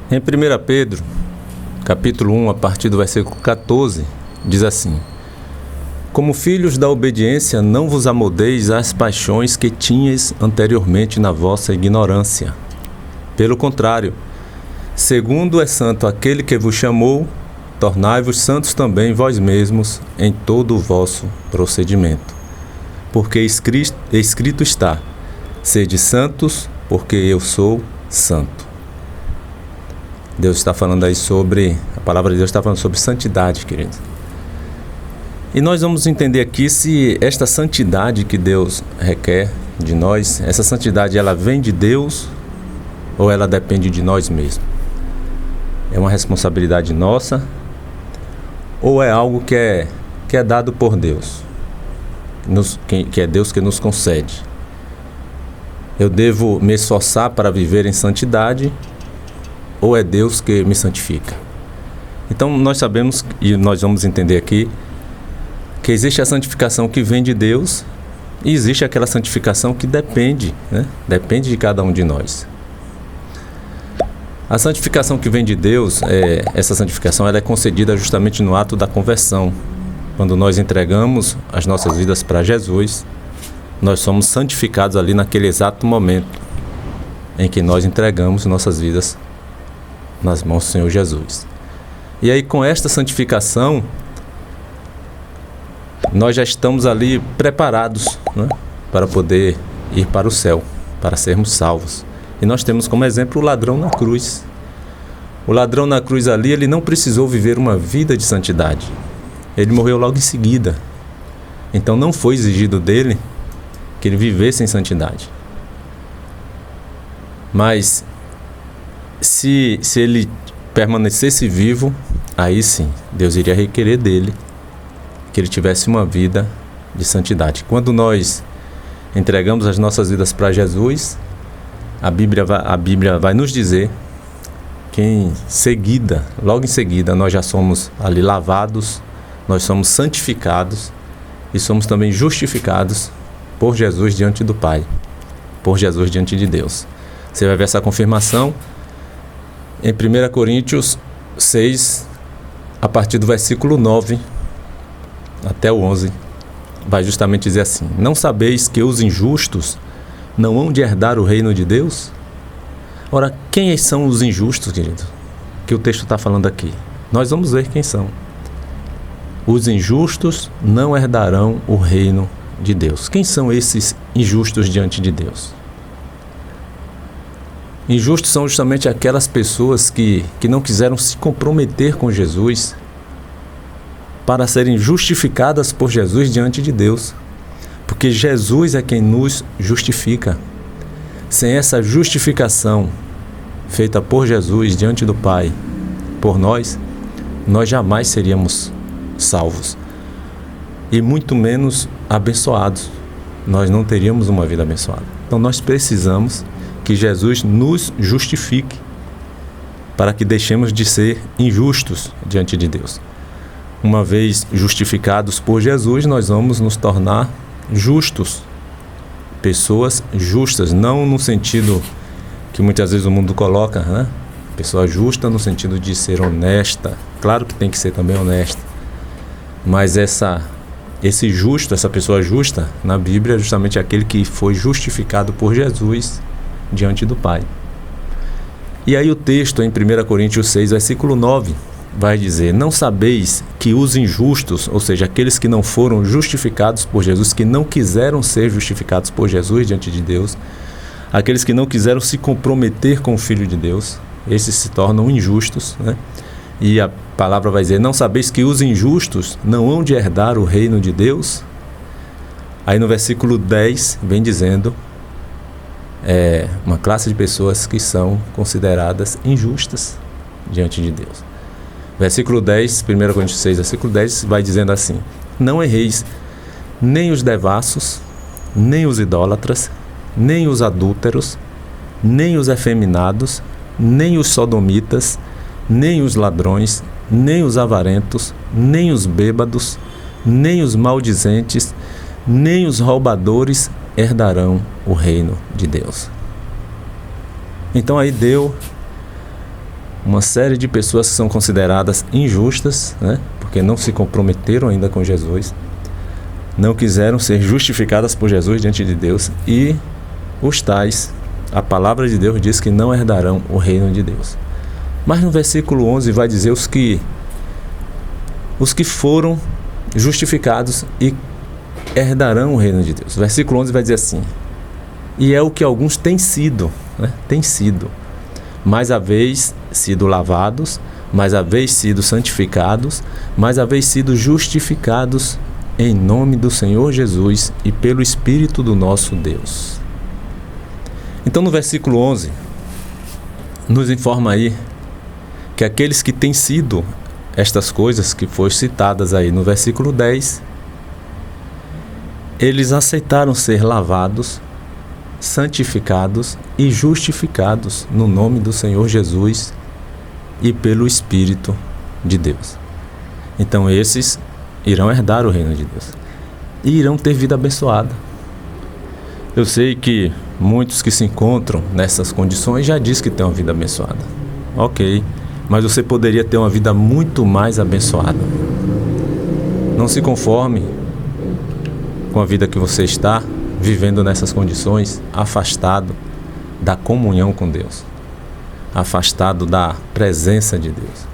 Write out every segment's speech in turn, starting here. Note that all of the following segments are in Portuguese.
Em 1 Pedro, capítulo 1, a partir do versículo 14, diz assim: Como filhos da obediência, não vos amoldeis às paixões que tinhas anteriormente na vossa ignorância. Pelo contrário, segundo é santo aquele que vos chamou, tornai-vos santos também vós mesmos em todo o vosso procedimento. Porque escrito está: sede santos, porque eu sou santo. Deus está falando aí a palavra de Deus está falando sobre santidade, querido. E nós vamos entender aqui se esta santidade que Deus requer de nós, essa santidade ela vem de Deus ou ela depende de nós mesmos? É uma responsabilidade nossa ou é algo que é dado por Deus? Que é Deus que nos concede. Eu devo me esforçar para viver em santidade ou é Deus que me santifica? Então nós sabemos, e nós vamos entender aqui, que existe a santificação que vem de Deus e existe aquela santificação que depende, depende de cada um de nós. A santificação que vem de Deus, essa santificação ela é concedida justamente no ato da conversão. Quando nós entregamos as nossas vidas para Jesus, nós somos santificados ali naquele exato momento em que nós entregamos nossas vidas nas mãos do Senhor Jesus. E aí com esta santificação, nós já estamos ali preparados, para poder ir para o céu, para sermos salvos. E nós temos como exemplo o ladrão na cruz. O ladrão na cruz ali, ele não precisou viver uma vida de santidade. Ele morreu logo em seguida. Então não foi exigido dele que ele vivesse em santidade. Mas se ele permanecesse vivo, aí sim, Deus iria requerer dele que ele tivesse uma vida de santidade. Quando nós entregamos as nossas vidas para Jesus, a Bíblia vai nos dizer que logo em seguida, nós já somos ali lavados, nós somos santificados e somos também justificados por Jesus diante do Pai, por Jesus diante de Deus. Você vai ver essa confirmação em 1 Coríntios 6, a partir do versículo 9 até o 11, vai justamente dizer assim: Não sabeis que os injustos não hão de herdar o reino de Deus? Ora, quem são os injustos, querido? Que o texto está falando aqui. Nós vamos ver quem são. Os injustos não herdarão o reino de Deus. Quem são esses injustos diante de Deus? Injustos são justamente aquelas pessoas que não quiseram se comprometer com Jesus para serem justificadas por Jesus diante de Deus. Porque Jesus é quem nos justifica. Sem essa justificação feita por Jesus diante do Pai, por nós jamais seríamos salvos. E muito menos abençoados. Nós não teríamos uma vida abençoada. Então nós precisamos que Jesus nos justifique para que deixemos de ser injustos diante de Deus. Uma vez justificados por Jesus, nós vamos nos tornar justos, pessoas justas, não no sentido que muitas vezes o mundo coloca, pessoa justa no sentido de ser honesta. Claro que tem que ser também honesta, mas esse justo, essa pessoa justa, na Bíblia é justamente aquele que foi justificado por Jesus diante do Pai. E aí o texto em 1 Coríntios 6, versículo 9, vai dizer: Não sabeis que os injustos, ou seja, aqueles que não foram justificados por Jesus, que não quiseram ser justificados por Jesus diante de Deus, aqueles que não quiseram se comprometer com o Filho de Deus, esses se tornam injustos, E a palavra vai dizer: Não sabeis que os injustos não hão de herdar o reino de Deus? Aí no versículo 10 vem dizendo uma classe de pessoas que são consideradas injustas diante de Deus. Versículo 10, 1 Coríntios 6, versículo 10 vai dizendo assim: Não erreis nem os devassos, nem os idólatras, nem os adúlteros, nem os efeminados, nem os sodomitas, nem os ladrões, nem os avarentos, nem os bêbados, nem os maldizentes, nem os roubadores herdarão o reino de Deus. Então aí deu uma série de pessoas que são consideradas injustas, né? Porque não se comprometeram ainda com Jesus, não quiseram ser justificadas por Jesus diante de Deus, e os tais, a palavra de Deus diz que não herdarão o reino de Deus. Mas no versículo 11 vai dizer os que foram justificados e herdarão o reino de Deus. O versículo 11 vai dizer assim: e é o que alguns têm sido, né? Têm sido, mas haveis sido lavados, mas haveis sido santificados, mas haveis sido justificados em nome do Senhor Jesus e pelo Espírito do nosso Deus. Então no versículo 11 nos informa aí que aqueles que têm sido estas coisas que foram citadas aí no versículo 10, eles aceitaram ser lavados, santificados e justificados no nome do Senhor Jesus e pelo Espírito de Deus. Então esses irão herdar o reino de Deus e irão ter vida abençoada. Eu sei que muitos que se encontram nessas condições já diz que tem uma vida abençoada. Ok, mas você poderia ter uma vida muito mais abençoada. Não se conforme com a vida que você está vivendo nessas condições, afastado da comunhão com Deus, afastado da presença de Deus.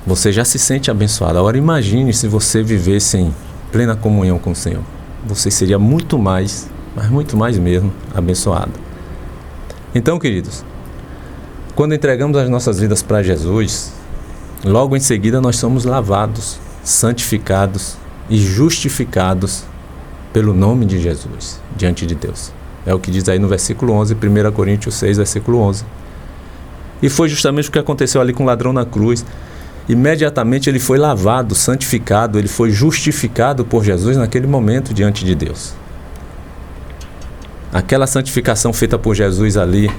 Você já se sente abençoado. Agora imagine se você vivesse em plena comunhão com o Senhor. Você seria muito mais, mas muito mais mesmo, abençoado. Então, queridos, quando entregamos as nossas vidas para Jesus, logo em seguida nós somos lavados, santificados e justificados pelo nome de Jesus diante de Deus. É o que diz aí no versículo 11, 1 Coríntios 6, versículo 11. E foi justamente o que aconteceu ali com o ladrão na cruz. Imediatamente ele foi lavado, santificado, ele foi justificado por Jesus naquele momento diante de Deus. Aquela santificação feita por Jesus ali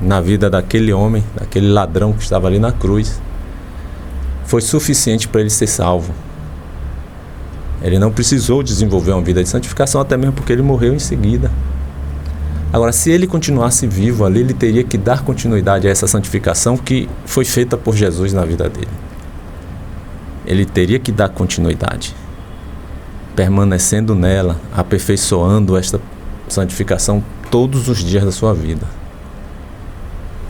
na vida daquele homem, daquele ladrão que estava ali na cruz, foi suficiente para ele ser salvo. Ele não precisou desenvolver uma vida de santificação, até mesmo porque ele morreu em seguida. Agora, se ele continuasse vivo ali, ele teria que dar continuidade a essa santificação que foi feita por Jesus na vida dele. Ele teria que dar continuidade, permanecendo nela, aperfeiçoando esta santificação todos os dias da sua vida.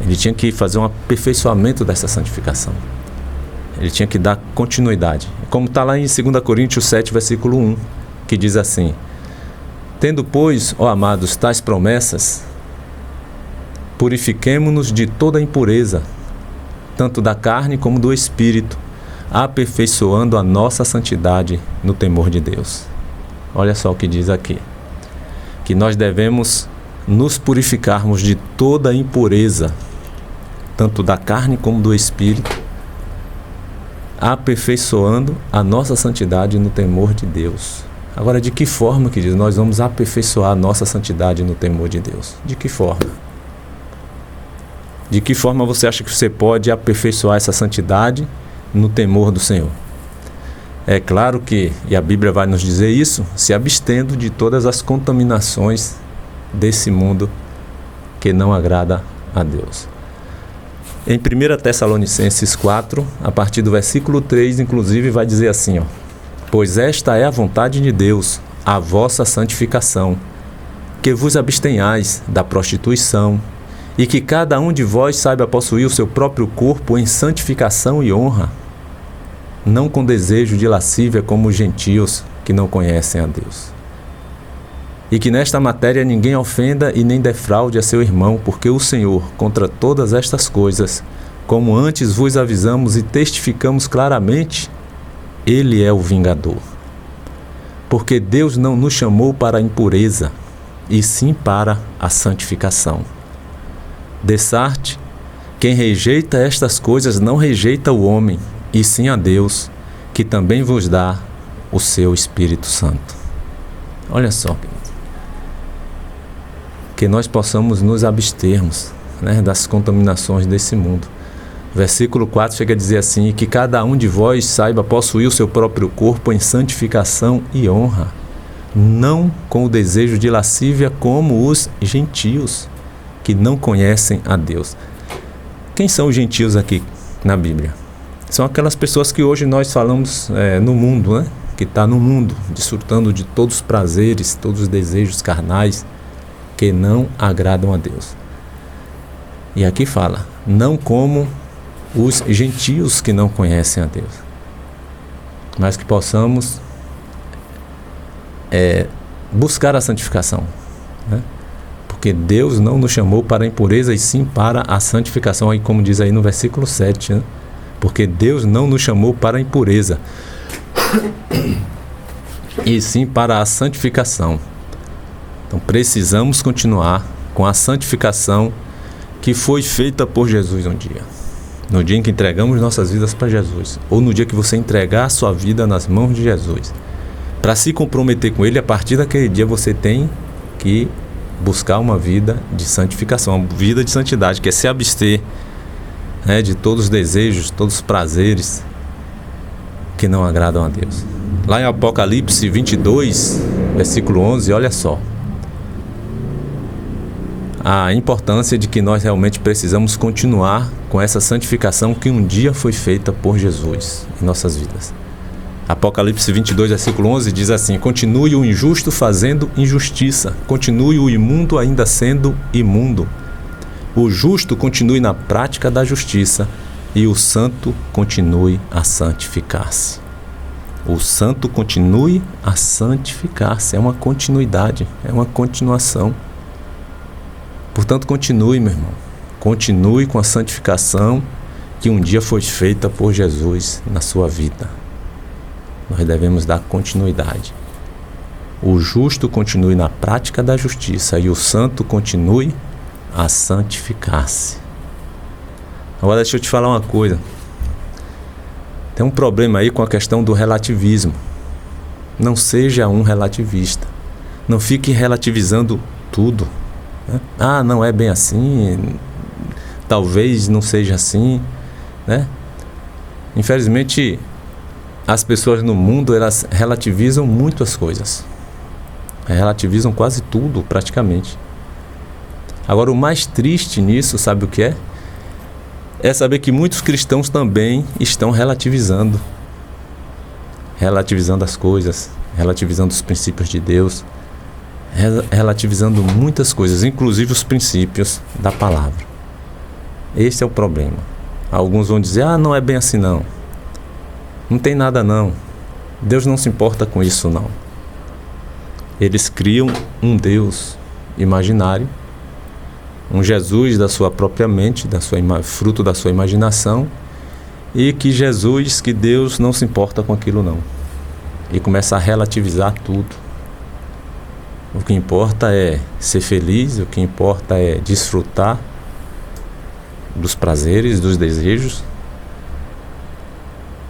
Ele tinha que fazer um aperfeiçoamento dessa santificação. Ele tinha que dar continuidade. Como está lá em 2 Coríntios 7, versículo 1, que diz assim: tendo, pois, ó amados, tais promessas, purifiquemo-nos de toda impureza, tanto da carne como do espírito, aperfeiçoando a nossa santidade no temor de Deus. Olha só o que diz aqui, que nós devemos nos purificarmos de toda impureza, tanto da carne como do espírito, aperfeiçoando a nossa santidade no temor de Deus. Agora, de que forma, queridos, nós vamos aperfeiçoar a nossa santidade no temor de Deus? De que forma? De que forma você acha que você pode aperfeiçoar essa santidade no temor do Senhor? É claro que, e a Bíblia vai nos dizer isso, se abstendo de todas as contaminações desse mundo que não agrada a Deus. Em 1 Tessalonicenses 4, a partir do versículo 3, inclusive, vai dizer assim, pois esta é a vontade de Deus, a vossa santificação, que vos abstenhais da prostituição, e que cada um de vós saiba possuir o seu próprio corpo em santificação e honra, não com desejo de lascívia como os gentios que não conhecem a Deus. E que nesta matéria ninguém ofenda e nem defraude a seu irmão, porque o Senhor, contra todas estas coisas, como antes vos avisamos e testificamos claramente, Ele é o vingador. Porque Deus não nos chamou para a impureza, e sim para a santificação. Dessarte, quem rejeita estas coisas não rejeita o homem, e sim a Deus, que também vos dá o seu Espírito Santo. Olha só, que nós possamos nos abstermos, né, das contaminações desse mundo. Versículo 4 chega a dizer assim, que cada um de vós saiba possuir o seu próprio corpo em santificação e honra, não com o desejo de lascívia como os gentios, que não conhecem a Deus. Quem são os gentios aqui na Bíblia? São aquelas pessoas que hoje nós falamos no mundo, né? Que está no mundo, desfrutando de todos os prazeres, todos os desejos carnais que não agradam a Deus. E aqui fala, não como os gentios que não conhecem a Deus, mas que possamos buscar a santificação, né? Porque Deus não nos chamou para a impureza, e sim para a santificação, aí como diz aí no versículo 7, né? Porque Deus não nos chamou para a impureza, e sim para a santificação. Então precisamos continuar com a santificação que foi feita por Jesus um dia. No dia em que entregamos nossas vidas para Jesus, ou no dia que você entregar a sua vida nas mãos de Jesus, para se comprometer com Ele, a partir daquele dia você tem que buscar uma vida de santificação, uma vida de santidade, que é se abster, né, de todos os desejos, todos os prazeres que não agradam a Deus. Lá em Apocalipse 22, versículo 11, olha só a importância de que nós realmente precisamos continuar com essa santificação que um dia foi feita por Jesus em nossas vidas. Apocalipse 22, versículo 11 diz assim: continue o injusto fazendo injustiça, continue o imundo ainda sendo imundo, o justo continue na prática da justiça e o santo continue a santificar-se. O santo continue a santificar-se, é uma continuidade, é uma continuação. Portanto, continue, meu irmão, continue com a santificação que um dia foi feita por Jesus na sua vida. Nós devemos dar continuidade. O justo continue na prática da justiça e o santo continue a santificar-se. Agora deixa eu te falar uma coisa. Tem um problema aí com a questão do relativismo. Não seja um relativista. Não fique relativizando tudo. Ah, não é bem assim, talvez não seja assim, né? Infelizmente, as pessoas no mundo, elas relativizam muito as coisas. Relativizam quase tudo, praticamente. Agora, o mais triste nisso, sabe o que é? É saber que muitos cristãos também estão relativizando as coisas, relativizando os princípios de Deus, relativizando muitas coisas, inclusive os princípios da palavra. Esse é o problema. Alguns vão dizer, não é bem assim não. Não tem nada não. Deus não se importa com isso não. Eles criam um Deus imaginário, um Jesus da sua própria mente, fruto da sua imaginação, e que Deus não se importa com aquilo não. E começa a relativizar tudo. O que importa é ser feliz, o que importa é desfrutar dos prazeres, dos desejos,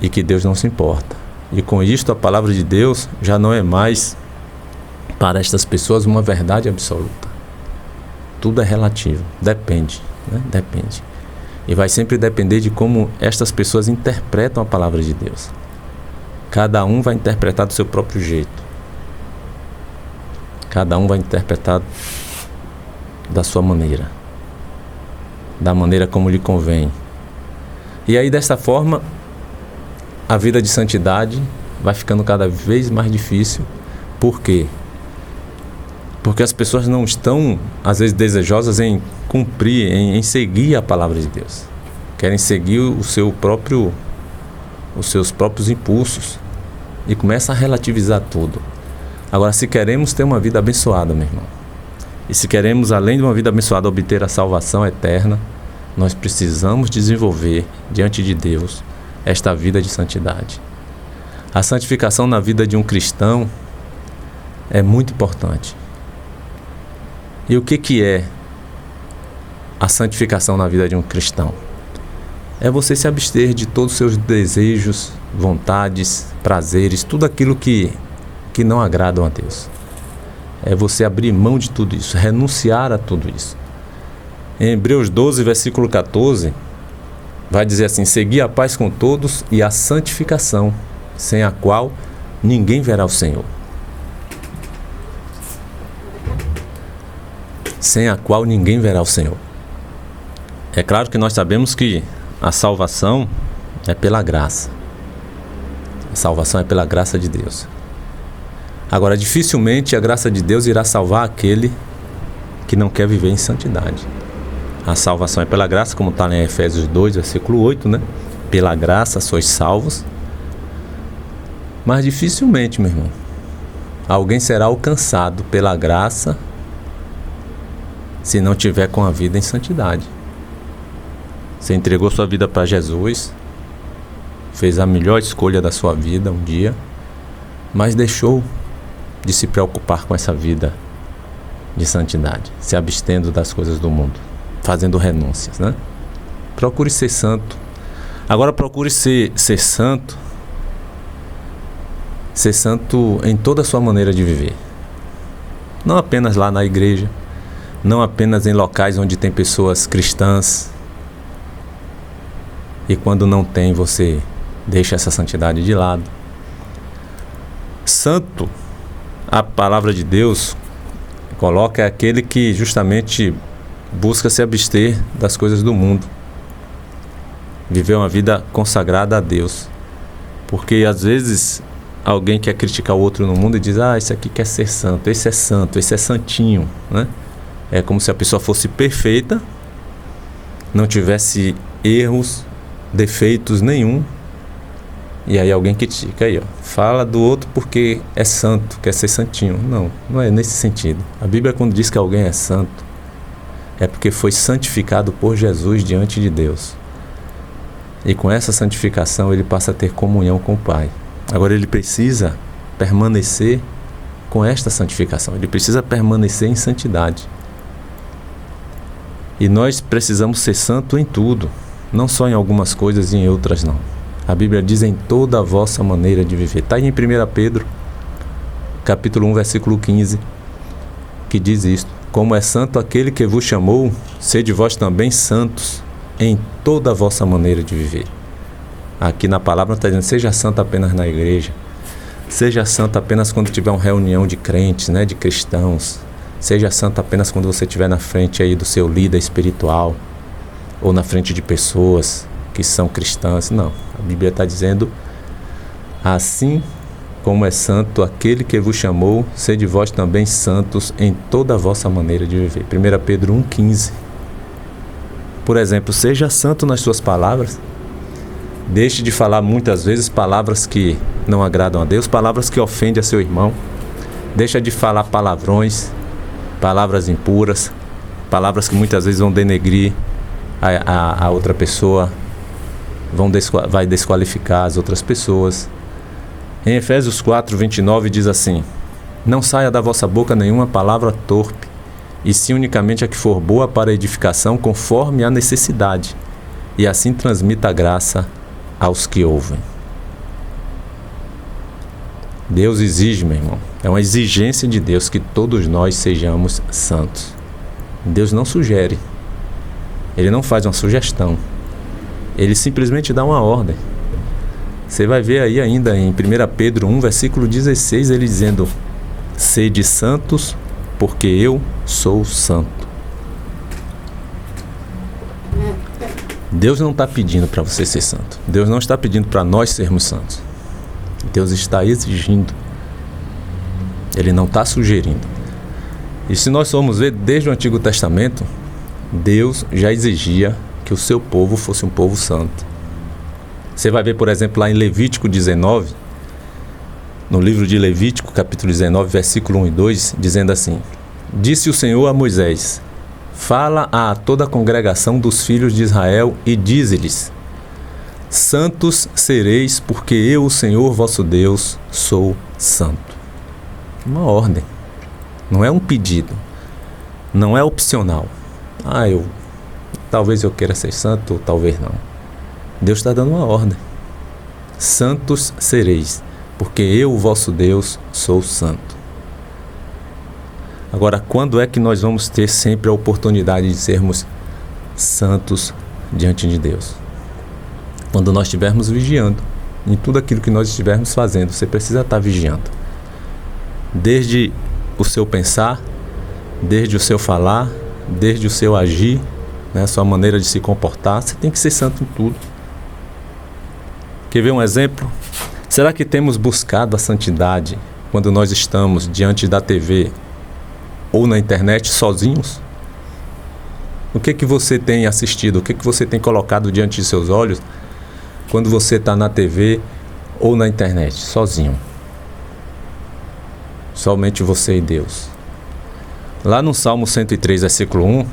e que Deus não se importa. E com isto a palavra de Deus já não é mais para estas pessoas uma verdade absoluta. Tudo é relativo, depende, né? Depende. E vai sempre depender de como estas pessoas interpretam a palavra de Deus. Cada um vai interpretar do seu próprio jeito. Cada um vai interpretar da sua maneira, da maneira como lhe convém. E aí, dessa forma, a vida de santidade vai ficando cada vez mais difícil. Por quê? Porque as pessoas não estão, às vezes, desejosas em cumprir, em seguir a palavra de Deus. Querem seguir os seus próprios impulsos e começam a relativizar tudo. Agora, se queremos ter uma vida abençoada, meu irmão, e se queremos, além de uma vida abençoada, obter a salvação eterna, nós precisamos desenvolver, diante de Deus, esta vida de santidade. A santificação na vida de um cristão é muito importante. E o que é a santificação na vida de um cristão? É você se abster de todos os seus desejos, vontades, prazeres, tudo aquilo que não agradam a Deus. É você abrir mão de tudo isso, renunciar a tudo isso. Em Hebreus 12, versículo 14, vai dizer assim: segui a paz com todos e a santificação, sem a qual ninguém verá o Senhor. Sem a qual ninguém verá o Senhor. É claro que nós sabemos que a salvação é pela graça. A salvação é pela graça de Deus. Agora, dificilmente a graça de Deus irá salvar aquele que não quer viver em santidade. A salvação é pela graça, como está em Efésios 2, versículo 8, né? Pela graça sois salvos. Mas dificilmente, meu irmão, alguém será alcançado pela graça se não tiver com a vida em santidade. Você entregou sua vida para Jesus, fez a melhor escolha da sua vida um dia, mas deixou de se preocupar com essa vida de santidade, se abstendo das coisas do mundo, fazendo renúncias, né? Procure ser santo. Agora procure ser santo em toda a sua maneira de viver. Não apenas lá na igreja, não apenas em locais onde tem pessoas cristãs, e quando não tem, você deixa essa santidade de lado. Santo, a palavra de Deus coloca, é aquele que justamente busca se abster das coisas do mundo, viver uma vida consagrada a Deus. Porque às vezes alguém quer criticar o outro no mundo e diz: esse aqui quer ser santo, esse é santinho, né? É como se a pessoa fosse perfeita, não tivesse erros, defeitos nenhum, e aí alguém critica aí, fala do outro porque é santo, quer ser santinho. Não é nesse sentido. A Bíblia, quando diz que alguém é santo, é porque foi santificado por Jesus diante de Deus, e com essa santificação ele passa a ter comunhão com o Pai. Agora ele precisa permanecer com esta santificação, ele precisa permanecer em santidade. E nós precisamos ser santo em tudo, não só em algumas coisas e em outras não. A Bíblia diz: em toda a vossa maneira de viver. Está aí em 1 Pedro, capítulo 1, versículo 15, que diz isto: como é santo aquele que vos chamou, sede vós também santos em toda a vossa maneira de viver. Aqui na palavra está dizendo: seja santo apenas na igreja, seja santo apenas quando tiver uma reunião de crentes, né, de cristãos, seja santo apenas quando você estiver na frente aí do seu líder espiritual, ou na frente de pessoas que são cristãs. Não, a Bíblia está dizendo: assim como é santo aquele que vos chamou, sede vós também santos em toda a vossa maneira de viver. 1 Pedro 1,15. Por exemplo, seja santo nas suas palavras. Deixe de falar muitas vezes palavras que não agradam a Deus, palavras que ofendem a seu irmão. Deixa de falar palavrões, palavras impuras, palavras que muitas vezes vão denegrir a outra pessoa, vai desqualificar as outras pessoas. Em Efésios 4:29 diz assim: não saia da vossa boca nenhuma palavra torpe, e sim unicamente a que for boa para edificação, conforme a necessidade, e assim transmita a graça aos que ouvem. Deus exige, meu irmão, é uma exigência de Deus que todos nós sejamos santos. Deus não sugere, Ele não faz uma sugestão, Ele simplesmente dá uma ordem. Você vai ver aí ainda em 1 Pedro 1, versículo 16, ele dizendo: sede santos, porque eu sou santo. Deus não está pedindo para você ser santo. Deus não está pedindo para nós sermos santos. Deus está exigindo. Ele não está sugerindo. E se nós formos ver desde o Antigo Testamento, Deus já exigia que o seu povo fosse um povo santo. Você vai ver, por exemplo, lá em Levítico 19, no livro de Levítico, capítulo 19, versículo 1 e 2, dizendo assim: disse o Senhor a Moisés: fala a toda a congregação dos filhos de Israel e dize-lhes: santos sereis, porque eu, o Senhor vosso Deus, sou santo. Uma ordem, não é um pedido, não é opcional. Talvez eu queira ser santo, ou talvez não. Deus está dando uma ordem: santos sereis, porque eu, o vosso Deus, sou santo. Agora, quando é que nós vamos ter sempre a oportunidade de sermos santos diante de Deus? Quando nós estivermos vigiando em tudo aquilo que nós estivermos fazendo. Você precisa estar vigiando, desde o seu pensar, desde o seu falar, desde o seu agir, né? Sua maneira de se comportar, você tem que ser santo em tudo. Quer ver um exemplo? Será que temos buscado a santidade quando nós estamos diante da TV ou na internet sozinhos? O que você tem assistido? O que você tem colocado diante de seus olhos quando você está na TV ou na internet, sozinho? Somente você e Deus. Lá no Salmo 103, versículo 1,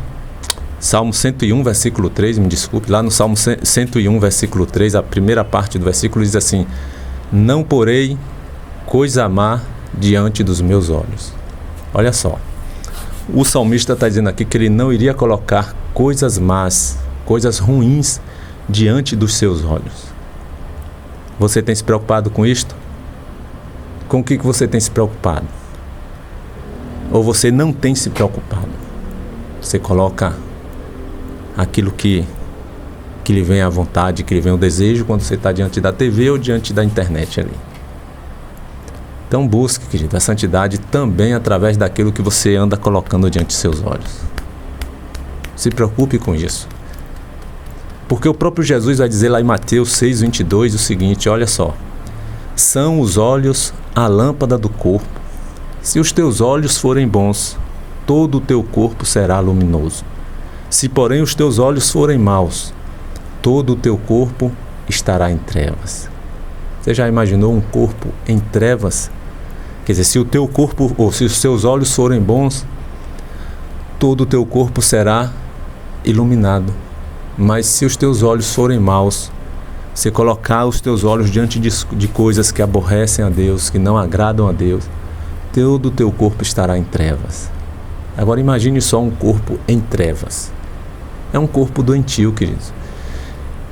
Salmo 101, versículo 3, me desculpe, lá no Salmo 101, versículo 3, a primeira parte do versículo diz assim: não porei coisa má diante dos meus olhos. Olha só, o salmista está dizendo aqui que ele não iria colocar coisas más, coisas ruins diante dos seus olhos. Você tem se preocupado com isto? Com o que você tem se preocupado? Ou você não tem se preocupado? Você coloca aquilo que lhe vem à vontade, que lhe vem o desejo quando você está diante da TV ou diante da internet ali. Então busque, querido, a santidade também através daquilo que você anda colocando diante de seus olhos. Se preocupe com isso. Porque o próprio Jesus vai dizer lá em Mateus 6:22 o seguinte, olha só: são os olhos a lâmpada do corpo. Se os teus olhos forem bons, todo o teu corpo será luminoso. Se, porém, os teus olhos forem maus, todo o teu corpo estará em trevas. Você já imaginou um corpo em trevas? Quer dizer, se o teu corpo, ou se os teus olhos forem bons, todo o teu corpo será iluminado. Mas se os teus olhos forem maus, se colocar os teus olhos diante de coisas que aborrecem a Deus, que não agradam a Deus, todo o teu corpo estará em trevas. Agora imagine só um corpo em trevas. É um corpo doentio, queridos.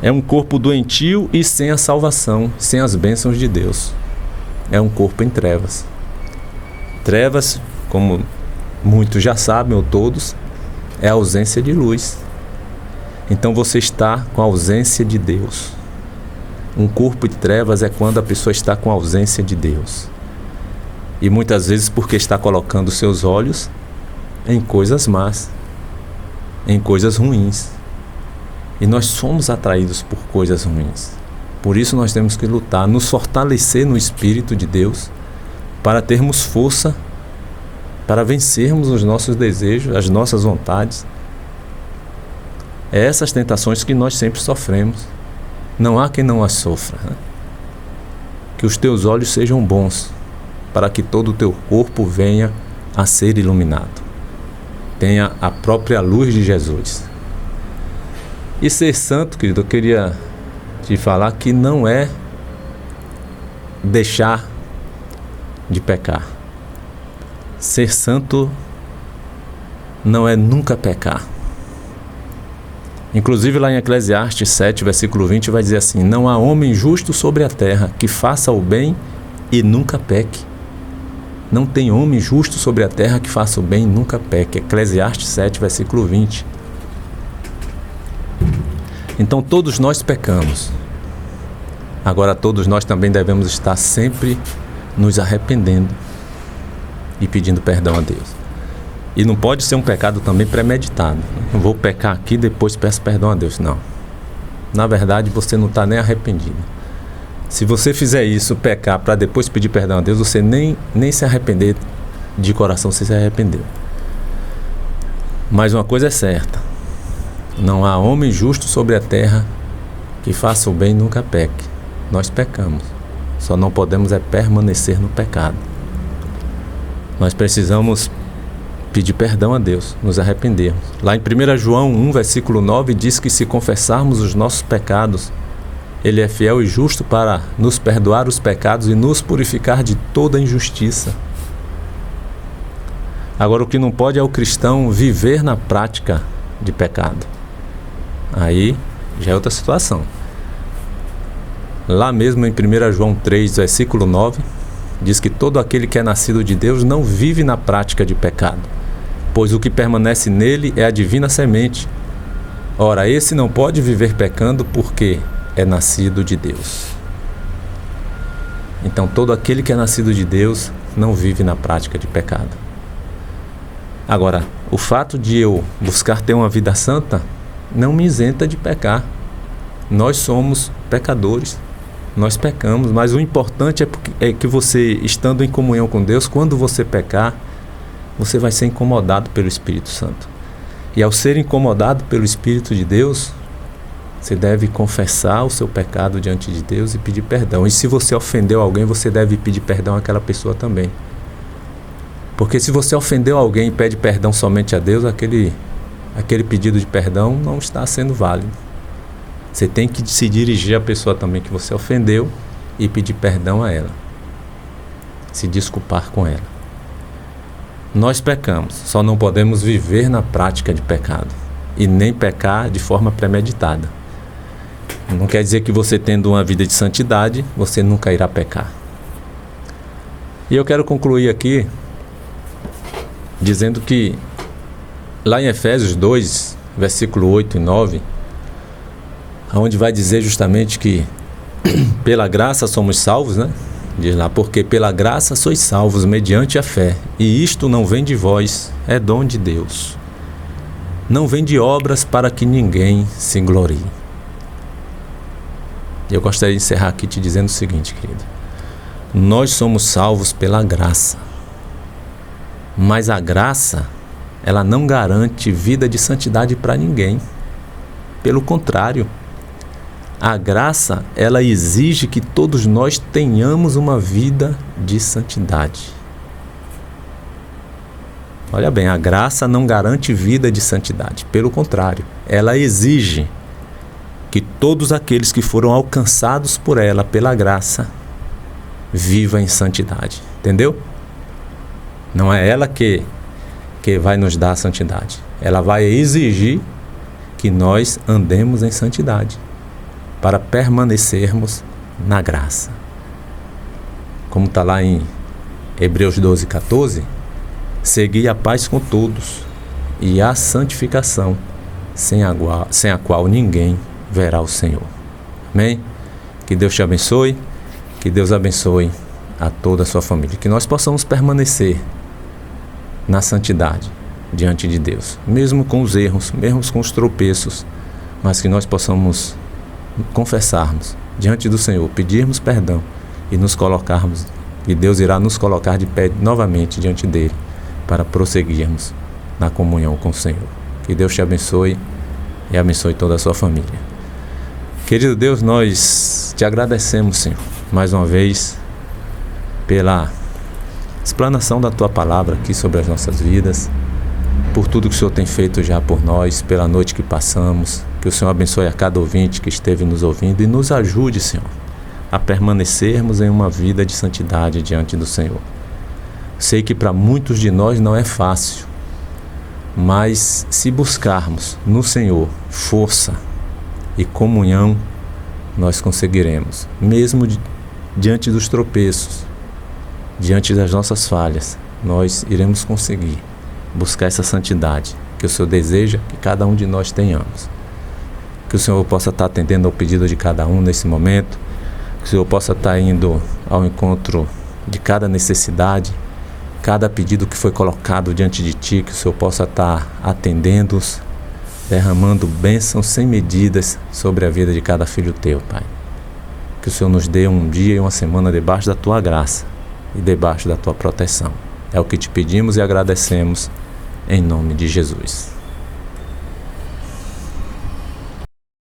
É um corpo doentio e sem a salvação, sem as bênçãos de Deus. É um corpo em trevas. Trevas, como muitos já sabem, ou todos, é a ausência de luz. Então você está com a ausência de Deus. Um corpo de trevas é quando a pessoa está com a ausência de Deus. E muitas vezes porque está colocando seus olhos em coisas más, em coisas ruins. E nós somos atraídos por coisas ruins. Por isso nós temos que lutar, nos fortalecer no Espírito de Deus, para termos força, para vencermos os nossos desejos, as nossas vontades. É essas tentações que nós sempre sofremos. Não há quem não as sofra, né? Que os teus olhos sejam bons, para que todo o teu corpo venha a ser iluminado. Tenha a própria luz de Jesus. E ser santo, querido, eu queria te falar que não é deixar de pecar. Ser santo não é nunca pecar. Inclusive lá em Eclesiastes 7, versículo 20, vai dizer assim: não há homem justo sobre a terra que faça o bem e nunca peque. Não tem homem justo sobre a terra que faça o bem e nunca peque. Eclesiastes 7, versículo 20. Então todos nós pecamos. Agora todos nós também devemos estar sempre nos arrependendo e pedindo perdão a Deus. E não pode ser um pecado também premeditado. Não vou pecar aqui, depois peço perdão a Deus. Não. Na verdade, você não está nem arrependido. Se você fizer isso, pecar, para depois pedir perdão a Deus, você nem se arrepender de coração, você se arrependeu. Mas uma coisa é certa: não há homem justo sobre a terra que faça o bem e nunca peque. Nós pecamos. Só não podemos permanecer no pecado. Nós precisamos pedir perdão a Deus, nos arrependermos. Lá em 1 João 1, versículo 9, diz que se confessarmos os nossos pecados, Ele é fiel e justo para nos perdoar os pecados e nos purificar de toda injustiça. Agora, o que não pode é o cristão viver na prática de pecado. Aí já é outra situação. Lá mesmo em 1 João 3, versículo 9, diz que todo aquele que é nascido de Deus não vive na prática de pecado, pois o que permanece nele é a divina semente. Ora, esse não pode viver pecando porque é nascido de Deus. Então todo aquele que é nascido de Deus não vive na prática de pecado. Agora, o fato de eu buscar ter uma vida santa não me isenta de pecar. Nós somos pecadores, nós pecamos, mas o importante é que você, estando em comunhão com Deus, quando você pecar, você vai ser incomodado pelo Espírito Santo. E ao ser incomodado pelo Espírito de Deus, você deve confessar o seu pecado diante de Deus e pedir perdão. E se você ofendeu alguém, você deve pedir perdão àquela pessoa também. Porque se você ofendeu alguém e pede perdão somente a Deus, aquele pedido de perdão não está sendo válido. Você tem que se dirigir à pessoa também que você ofendeu e pedir perdão a ela. Se desculpar com ela. Nós pecamos, só não podemos viver na prática de pecado. E nem pecar de forma premeditada. Não quer dizer que você tendo uma vida de santidade, você nunca irá pecar. E eu quero concluir aqui dizendo que lá em Efésios 2, versículo 8 e 9, onde vai dizer justamente que pela graça somos salvos, né? Diz lá, porque pela graça sois salvos mediante a fé, e isto não vem de vós, é dom de Deus. Não vem de obras para que ninguém se glorie. Eu gostaria de encerrar aqui te dizendo o seguinte, querido. Nós somos salvos pela graça. Mas a graça, ela não garante vida de santidade para ninguém. Pelo contrário, a graça, ela exige que todos nós tenhamos uma vida de santidade. Olha bem, a graça não garante vida de santidade. Pelo contrário, ela exige que todos aqueles que foram alcançados por ela, pela graça, vivam em santidade. Entendeu? Não é ela que vai nos dar a santidade. Ela vai exigir que nós andemos em santidade para permanecermos na graça. Como está lá em Hebreus 12, 14, segui a paz com todos e a santificação, sem a qual ninguém verá o Senhor. Amém? Que Deus te abençoe, que Deus abençoe a toda a sua família, que nós possamos permanecer na santidade diante de Deus, mesmo com os erros, mesmo com os tropeços, mas que nós possamos confessarmos diante do Senhor, pedirmos perdão e nos colocarmos, e Deus irá nos colocar de pé novamente diante dele para prosseguirmos na comunhão com o Senhor. Que Deus te abençoe e abençoe toda a sua família. Querido Deus, nós te agradecemos, Senhor, mais uma vez pela explanação da Tua Palavra aqui sobre as nossas vidas, por tudo que o Senhor tem feito já por nós, pela noite que passamos. Que o Senhor abençoe a cada ouvinte que esteve nos ouvindo e nos ajude, Senhor, a permanecermos em uma vida de santidade diante do Senhor. Sei que para muitos de nós não é fácil, mas se buscarmos no Senhor força e comunhão, nós conseguiremos, mesmo diante dos tropeços, diante das nossas falhas, nós iremos conseguir buscar essa santidade que o Senhor deseja que cada um de nós tenhamos. Que o Senhor possa estar atendendo ao pedido de cada um nesse momento, que o Senhor possa estar indo ao encontro de cada necessidade, cada pedido que foi colocado diante de Ti, que o Senhor possa estar atendendo-os, derramando bênçãos sem medidas sobre a vida de cada filho Teu, Pai. Que o Senhor nos dê um dia e uma semana debaixo da Tua graça e debaixo da Tua proteção. É o que te pedimos e agradecemos, em nome de Jesus.